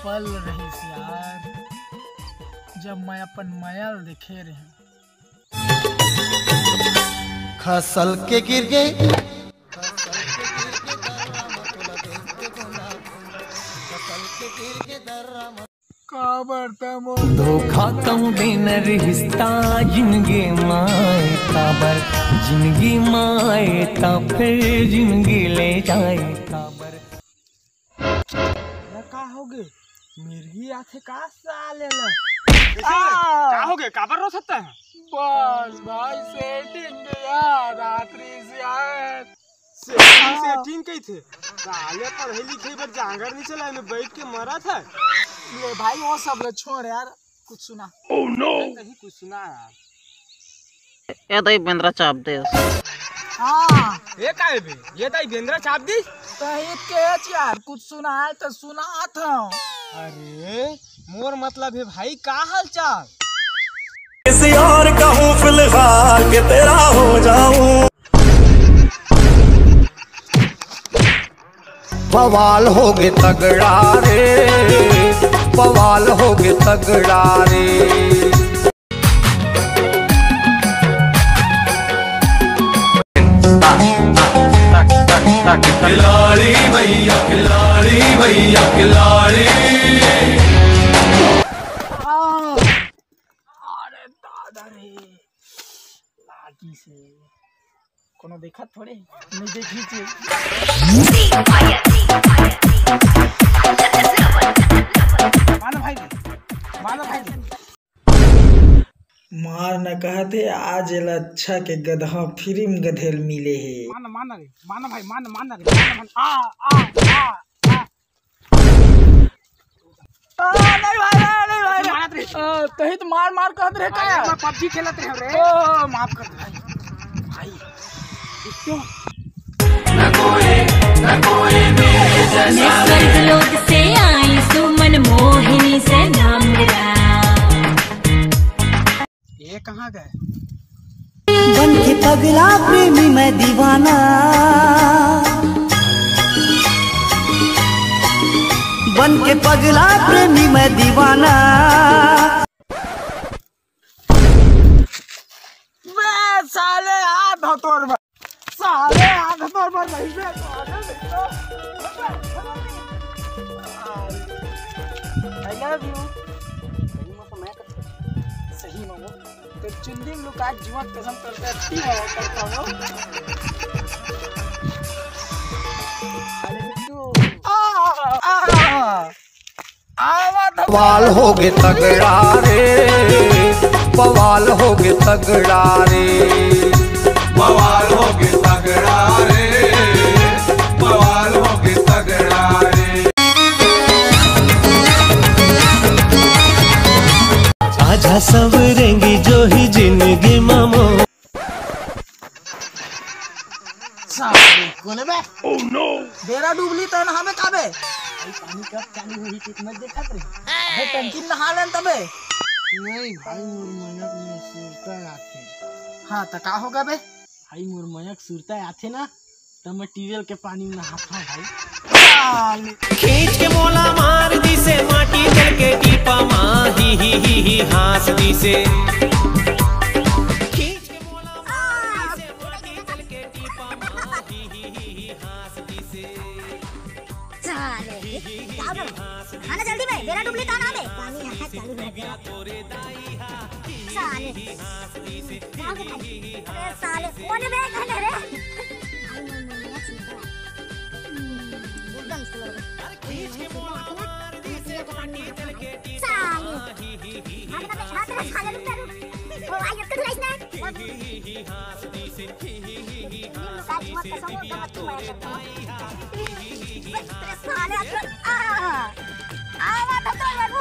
पल रही यार जब मैं अपन मैल देखे रहे। खसल के गिर गए धोखा कम बिन रिश्ता जिंदगी माए काबर, जिंदगी माए ता फिर जिंदगी ले जाए काबर। का होगे मिर्गी आथे का साले ना का होगे काबर रो सकता है। बस भाई सेटिंग यार रात्रि से आए सेटिंग कई थे साले पढ़े लिखे पर जांगर नहीं चला में बैठ के मरा था। ले भाई वो सब ले छोड़ यार कुछ सुना। ओह नो नहीं कुछ सुना यार। ये दई बेंद्रा चाप दे। हां ये काहे बे ये दई बेंद्रा चाप दी तहित के यार कुछ सुना है तो सुना था। अरे मोर मतलब है भाई का हाल चाल। किसी और कहूँ फिलहाल के तेरा हो जाऊं। बवाल होगे तगड़ा रे, बवाल होगे तगड़ा रे। खिलाड़ी भैया खिलाड़ी भैया खिलाड़ी। अरे दादा रे लागी से कोनो देखा थोड़े नहीं देखी छे। मानो भाई मार न कहते आज अच्छा के गधा फ्री में गधेल मिले है। माना भाई माना रे नहीं भाई तही तो मार कहते रहे का मैं पबजी खेलते रहे रे। ओ माफ कर भाई क्यों स्वर्गलोक से आई सुमन मोहिनी से नाम मेरा। ये कहाँ गए बन के पगला प्रेमी मैं दीवाना, बन के पगला प्रेमी मैं दीवाना। साले हाथ हथौड़ साले हाथ हथौड़ पर नहीं बे आई लव यू सही में वो तो चुंडी लुका जीवन कसम करके अच्छी है करता हूं। अरे बिट्टू बवाल होगे तगड़ा रे, बवाल होगे तगड़ा रे, बवाल होगे तगड़ा रे, बवाल होगे तगड़ा रे। आजा सवरेंगी जो ही जिंदगी मामो। साले कोने बे ओह नो बेरा डूबली त नहावे काबे भाई पानी कब चालू हुई कि मत देखत रे अबे टंकी नहा लेन तबे नहीं भाई मोर मयक में सुरता आथे। हां त का होगा बे भाई मोर मयक सुरता आथे ना त मटेरियल के पानी में नहाता भाई। खींच के मोला मार दी से माटी जल के टीपा माही ही हास दी से। खींच के मोला मार दी से माटी जल के टीपा माही ही हास दी से। साले क्या कर आना जल्दी में बेरा डुबली ताना में पानी यहाँ चालू हो गया। साले अरे साले कोने में घने रे एकदम स्लो साले आगे ना हाथ में साले रुक रुक ओ आई तो लाइस ना काज मत समो तो मत मार साले आवा तो बाबू